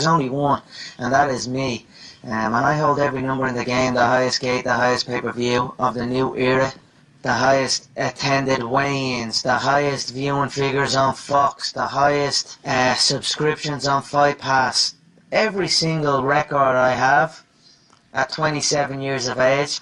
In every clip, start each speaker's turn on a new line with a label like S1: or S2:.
S1: There's only one, and that is me. And I hold every number in the game, the highest gate, the highest pay-per-view of the new era, the highest attended weigh-ins, the highest viewing figures on Fox, the highest subscriptions on Fight Pass. Every single record I have at 27 years of age.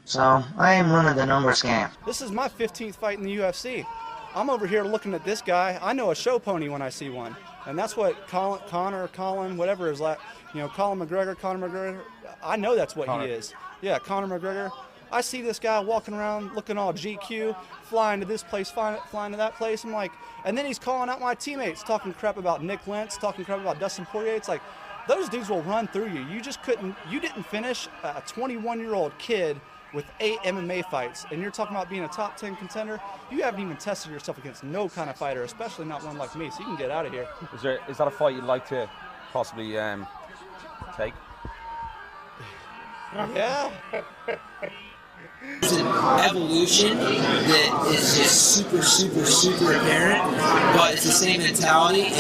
S1: So I am running the numbers game.
S2: This is my 15th fight in the UFC. I'm over here looking at this guy. I know a show pony when I see one. And that's what Colin, whatever is like, Conor McGregor, I know that's what he is. Yeah, Conor McGregor. I see this guy walking around looking all GQ, flying to this place, flying to that place. I'm like, and then he's calling out my teammates, talking crap about Nick Lentz, talking crap about Dustin Poirier. It's like, those dudes will run through you. You didn't finish a 21-year-old kid with 8 MMA fights, and you're talking about being a top 10 contender. You haven't even tested yourself against no kind of fighter, especially not one like me, so you can get out of here.
S3: Is that a fight you'd like to possibly take?
S2: Yeah.
S4: It's an evolution that is just super apparent, but it's the same mentality, and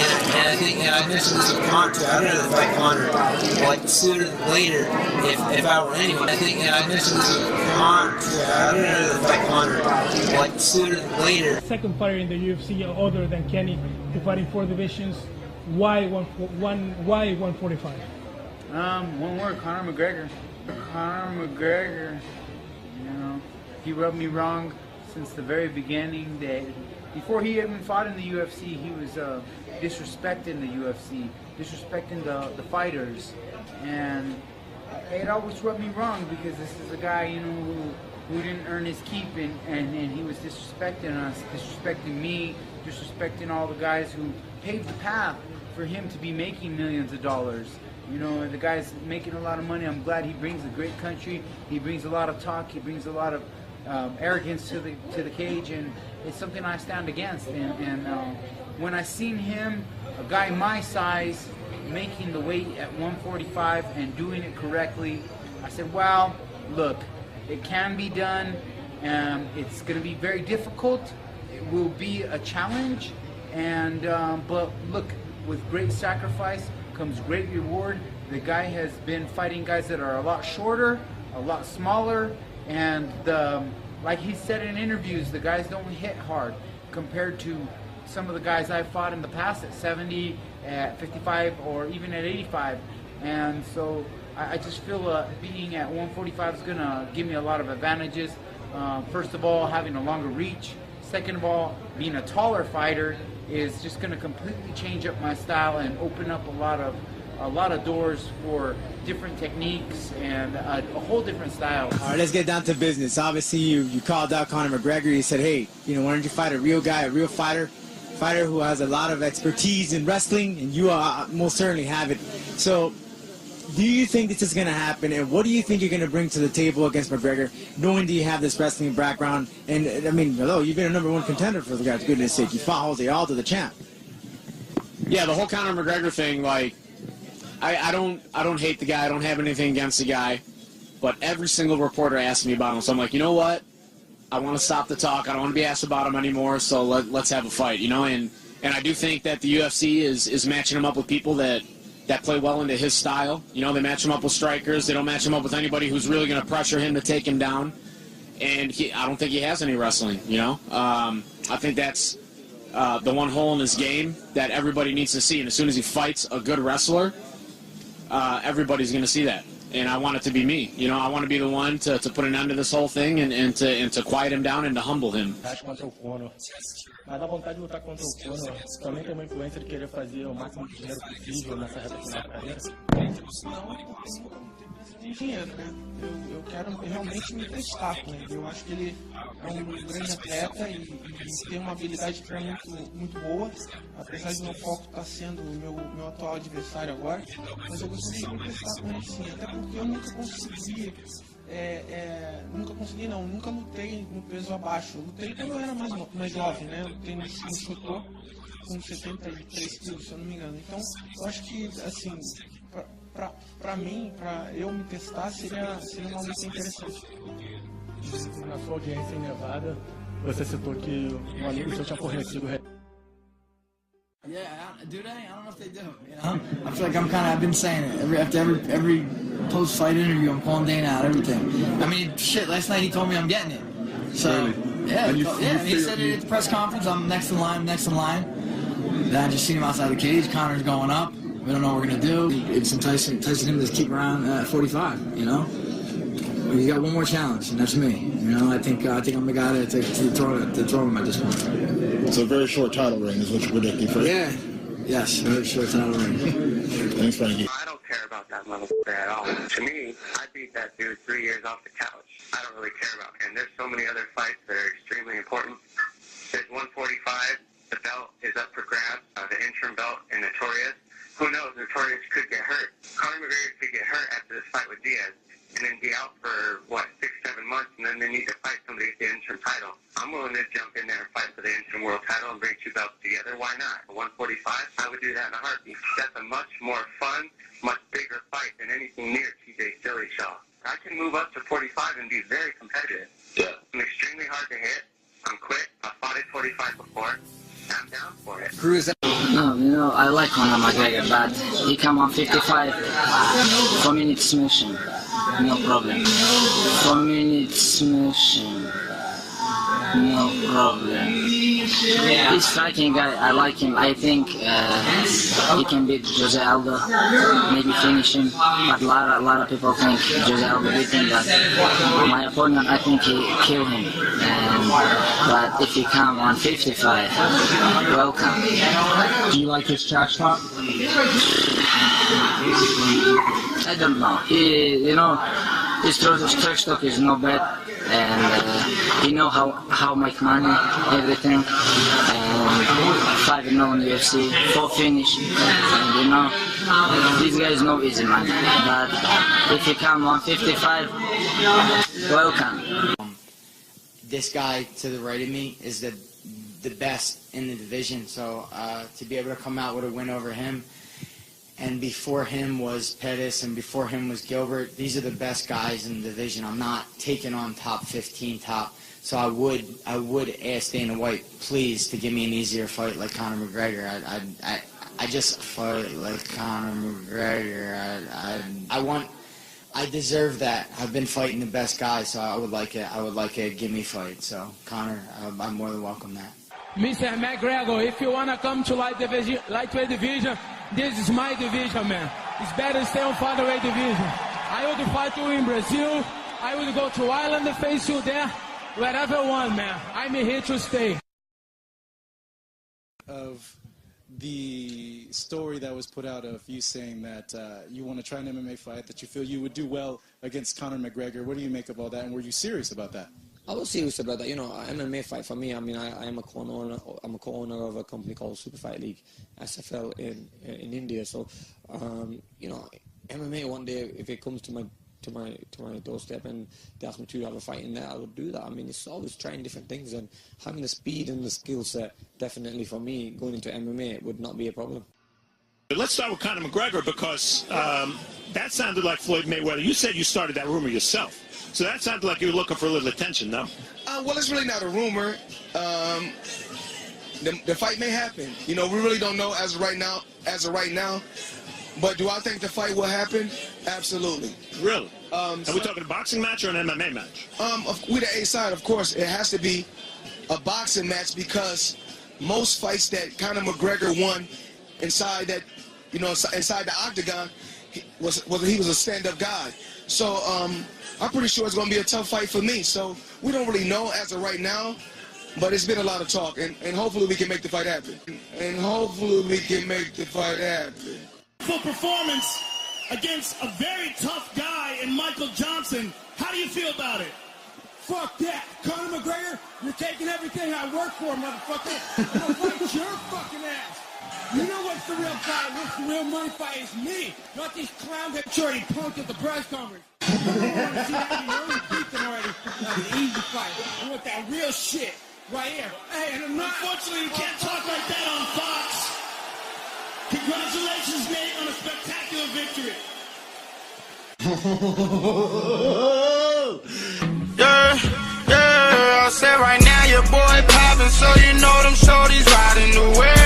S4: I think, and I mentioned this with Conor too, I'd rather fight Conor like sooner than later if I were anyone. I think, and I mentioned this with Conor too, I'd rather fight Conor like sooner than later.
S5: Second fighter in the UFC other than Kenny to fight in 4 divisions. Why 145?
S6: One word, Conor McGregor. Conor McGregor. He rubbed me wrong since the very beginning. That before he even fought in the UFC, he was disrespecting the UFC, disrespecting the fighters, and it always rubbed me wrong because this is a guy, who didn't earn his keep, and he was disrespecting us, disrespecting me, disrespecting all the guys who paved the path for him to be making millions of dollars. The guy's making a lot of money. I'm glad he brings a great country. He brings a lot of talk. He brings a lot of arrogance to the cage, and it's something I stand against. And when I seen him, a guy my size, making the weight at 145 and doing it correctly, I said, well, look, it can be done. It's going to be very difficult. It will be a challenge, and but look, with great sacrifice comes great reward. The guy has been fighting guys that are a lot shorter, a lot smaller, and like he said in interviews, the guys don't hit hard compared to some of the guys I've fought in the past at 70, at 55, or even at 85. And so I just feel being at 145 is going to give me a lot of advantages. First of all, having a longer reach. Second of all, being a taller fighter is just going to completely change up my style and open up a lot of doors for different techniques and a whole different style.
S7: All right, let's get down to business. Obviously, you called out Conor McGregor. You said, hey, why don't you fight a real guy, a real fighter who has a lot of expertise in wrestling, and you most certainly have it. So, do you think this is going to happen, and what do you think you're going to bring to the table against McGregor, knowing that you have this wrestling background? And, I mean, hello, you've been a #1 contender for the guy's goodness sake. You fought Jose Aldo, the champ.
S8: Yeah, the whole Conor McGregor thing, like, I don't hate the guy. I don't have anything against the guy. But every single reporter asked me about him. So I'm like, you know what? I want to stop the talk. I don't want to be asked about him anymore. So let's have a fight, And I do think that the UFC is matching him up with people that play well into his style. They match him up with strikers. They don't match him up with anybody who's really going to pressure him to take him down. And I don't think he has any wrestling, I think that's the one hole in his game that everybody needs to see. And as soon as he fights a good wrestler, everybody's going to see that. And I want it to be me. I want to be the one to put an end to this whole thing and to quiet him down and to humble him.
S5: Mas dá vontade de lutar contra o Conor. Também tem uma influência de querer fazer o máximo de dinheiro possível nessa reta final da carreira. Dinheiro, né? Eu quero realmente me testar com ele. Eu acho que ele é um grande atleta e tem uma habilidade para muito boa. Apesar de meu foco estar sendo o meu atual adversário agora, mas eu gostaria de me testar com ele sim. Até porque eu nunca consegui. Nunca lutei no peso abaixo. Eu lutei quando eu era mais jovem, né? Eu lutei no chutô com 73 quilos, se eu não me engano. Então, eu acho que, assim, pra mim, pra eu me testar, seria uma luta interessante. Na sua audiência em Nevada, você citou que um amigo seu tinha fornecido.
S4: Yeah, Do they? I don't know if they do. You know? I feel like I've been saying it after every post-fight interview. I'm calling Dana out, everything. I mean, shit. Last night he told me I'm getting it. So yeah, he said it at the press conference. I'm next in line. Then I just seen him outside the cage. Conor's going up. We don't know what we're gonna do. It's enticing him to keep around at 45. You know. You got one more challenge, and that's me. You know, I think I'm the guy to throw him at this point.
S9: So a very short title reign is what you're predicting for.
S4: Yeah. Yes, very short title reign.
S9: Thanks, Frankie.
S10: I don't care about that motherfucker at all. To me, I beat that dude 3 years off the couch. I don't really care about him. There's so many other fights that are extremely important. There's 145. The belt is up for grabs. The interim belt in Notorious. Who knows? Notorious could get hurt. Conor McGregor could get hurt after this fight with Diaz. And then be out for, 6-7 months, and then they need to fight somebody at the interim title. I'm willing to jump in there and fight for the interim world title and bring two belts together. Why not? 145, I would do that in a heartbeat. That's a much more fun, much bigger fight than anything near TJ Silly Shaw. I can move up to 45 and be very competitive.
S9: Yeah.
S10: I'm extremely hard to hit. I'm quick. I've fought at 45 before. I'm down for it.
S1: No, I like Conor McGregor, but he come on 55, 4 minutes smashing, no problem. 4 minutes smashing, no problem. He's striking guy, I like him. I think he can beat Jose Aldo, maybe finish him. But a lot of people think Jose Aldo beat him, but my opponent, I think he kill him. But if he come on 55, welcome.
S6: Do you like his trash talk?
S1: I don't know. His trash talk is no bad, and he know how make money, everything. And 5-0 in UFC, 4 finish, and these guys know easy money. But if you come on 55, welcome.
S7: This guy to the right of me is the best in the division, so to be able to come out with a win over him, and before him was Pettis, and before him was Gilbert, these are the best guys in the division. I'm not taking on top 15 top, so I would ask Dana White, please, to give me an easier fight like Conor McGregor. I just fight like Conor McGregor. I deserve that. I've been fighting the best guys, so I would like a gimme fight. So Conor, I'm more than welcome that.
S11: Mr. McGregor, if you wanna come to lightweight division, this is my division, man. It's better to stay on featherweight division. I would fight you in Brazil. I would go to Ireland and face you there, wherever I want, man. I'm here to stay.
S12: Of the story that was put out of you saying that you want to try an MMA fight, that you feel you would do well against Conor McGregor. What do you make of all that, and were you serious about that?
S13: I was serious about that. MMA fight for me, I mean, I am a co-owner. I'm a co-owner of a company called Super Fight League, SFL in India. So, MMA one day, if it comes to my doorstep and they ask me to have a fight in there, I would do that. I mean, it's always trying different things, and having the speed and the skill set, definitely for me, going into MMA would not be a problem.
S9: Let's start with Conor McGregor, because that sounded like Floyd Mayweather. You said you started that rumor yourself. So that sounded like you were looking for a little attention, no?
S14: Well, it's really not a rumor. The fight may happen. We really don't know as of right now. But do I think the fight will happen? Absolutely.
S9: Really? Are we talking a boxing match or an MMA match?
S14: With the A side, of course, it has to be a boxing match, because most fights that Conor McGregor won inside that, inside the octagon, he was a stand-up guy. So I'm pretty sure it's going to be a tough fight for me. So we don't really know as of right now, but it's been a lot of talk, and hopefully we can make the fight happen.
S15: Full performance against a very tough guy in Michael Johnson. How do you feel about it?
S11: Fuck that. Conor McGregor, you're taking everything I work for, motherfucker. I'm gonna fight your fucking ass. You know what's the real fight? What's the real money fight is me, not these clowns that already punked at the press conference. I want to see that you already beat them already. That's an easy fight. I want that real shit right here. Hey, and
S15: unfortunately, you can't talk like that on Fox. Congratulations, Nate, on a spectacular victory.
S16: Yeah, I said right now your boy poppin', so you know them shorties riding the way.